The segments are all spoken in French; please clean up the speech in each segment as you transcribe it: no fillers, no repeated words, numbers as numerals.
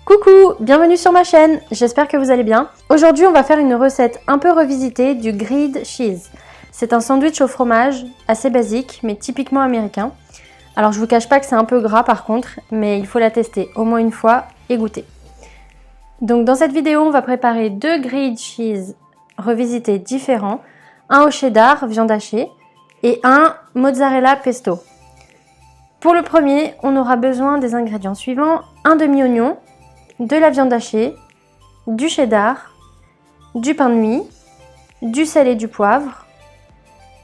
Coucou, bienvenue sur ma chaîne, j'espère que vous allez bien. Aujourd'hui on va faire une recette un peu revisitée du grilled cheese. C'est un sandwich au fromage assez basique mais typiquement américain. Alors je vous cache pas que c'est un peu gras par contre, mais il faut la tester au moins une fois et goûter. Donc dans cette vidéo on va préparer deux grilled cheese revisités différents. Un au cheddar, viande hachée, et un mozzarella pesto. Pour le premier, on aura besoin des ingrédients suivants: un demi-oignon, de la viande hachée, du cheddar, du pain de mie, du sel et du poivre,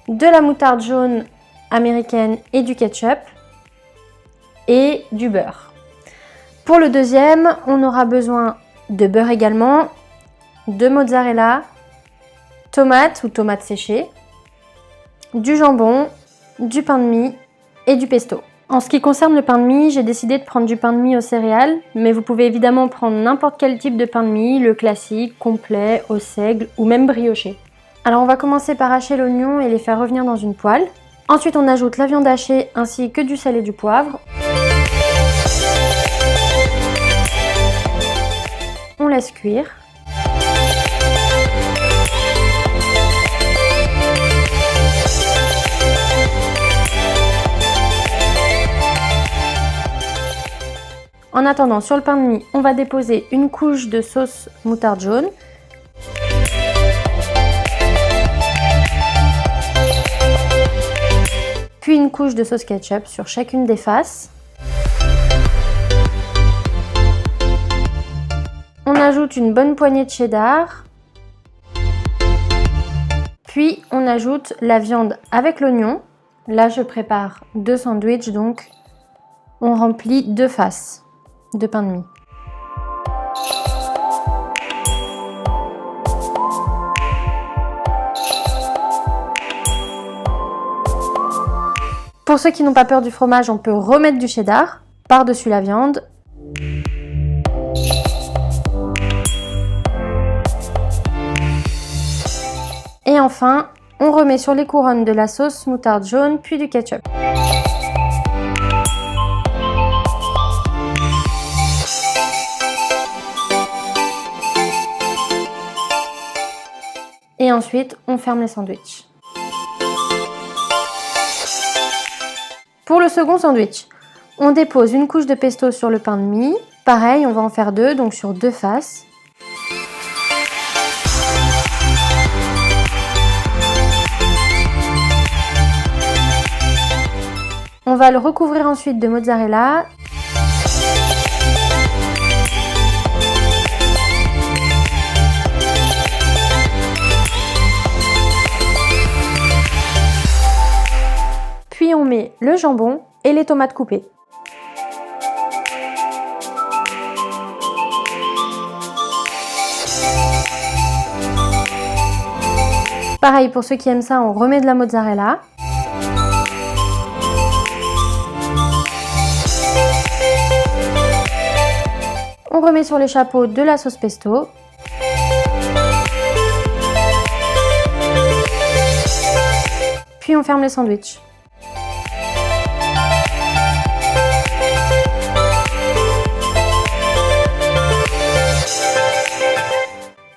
de la moutarde jaune américaine et du ketchup, et du beurre. Pour le deuxième, on aura besoin de beurre également, de mozzarella, tomates ou tomates séchées, du jambon, du pain de mie et du pesto. En ce qui concerne le pain de mie, j'ai décidé de prendre du pain de mie aux céréales, mais vous pouvez évidemment prendre n'importe quel type de pain de mie, le classique, complet, au seigle ou même brioché. Alors on va commencer par hacher l'oignon et les faire revenir dans une poêle. Ensuite on ajoute la viande hachée ainsi que du sel et du poivre. On laisse cuire. En attendant, sur le pain de mie, on va déposer une couche de sauce moutarde jaune. Puis une couche de sauce ketchup sur chacune des faces. On ajoute une bonne poignée de cheddar. Puis on ajoute la viande avec l'oignon. Là, je prépare deux sandwichs, donc on remplit deux faces de pain de mie. Pour ceux qui n'ont pas peur du fromage, on peut remettre du cheddar par-dessus la viande. Et enfin, on remet sur les couronnes de la sauce moutarde jaune puis du ketchup. Et ensuite, on ferme les sandwichs. Pour le second sandwich, on dépose une couche de pesto sur le pain de mie. Pareil, on va en faire deux, donc sur deux faces. On va le recouvrir ensuite de mozzarella. Puis on met le jambon et les tomates coupées. Pareil, pour ceux qui aiment ça, on remet de la mozzarella. On remet sur les chapeaux de la sauce pesto. Puis on ferme les sandwichs.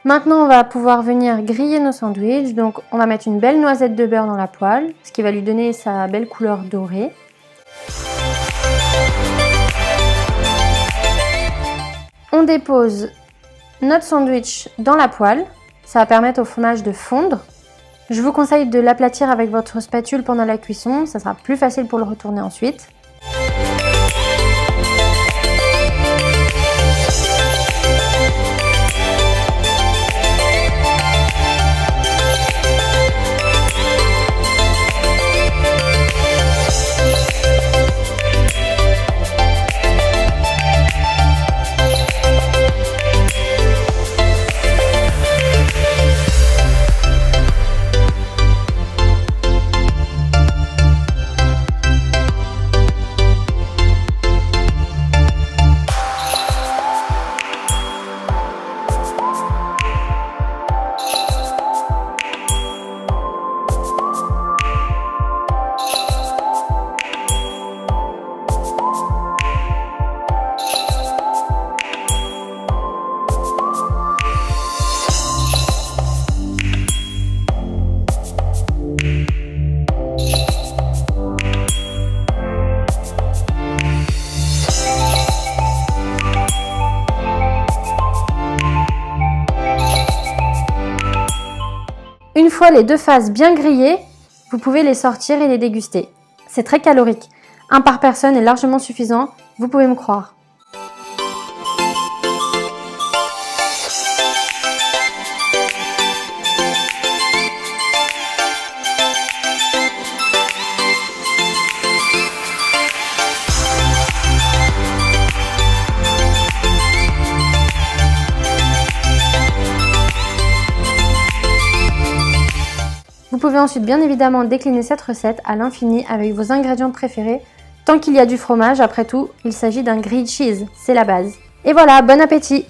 Maintenant, on va pouvoir venir griller nos sandwichs. Donc, on va mettre une belle noisette de beurre dans la poêle, ce qui va lui donner sa belle couleur dorée. On dépose notre sandwich dans la poêle. Ça va permettre au fromage de fondre. Je vous conseille de l'aplatir avec votre spatule pendant la cuisson. Ça sera plus facile pour le retourner ensuite. fois les 2 faces bien grillées, vous pouvez les sortir et les déguster. C'est très calorique. 1 par personne est largement suffisant, vous pouvez me croire. Vous pouvez ensuite bien évidemment décliner cette recette à l'infini avec vos ingrédients préférés. Tant qu'il y a du fromage, après tout, il s'agit d'un grilled cheese, c'est la base. Et voilà, bon appétit!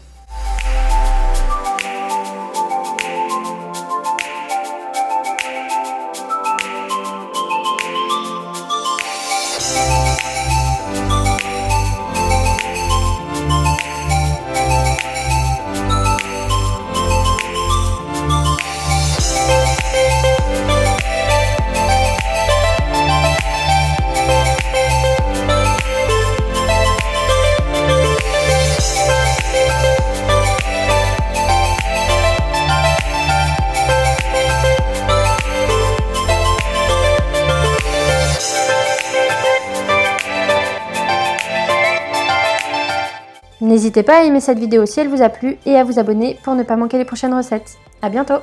N'hésitez pas à aimer cette vidéo si elle vous a plu et à vous abonner pour ne pas manquer les prochaines recettes. À bientôt!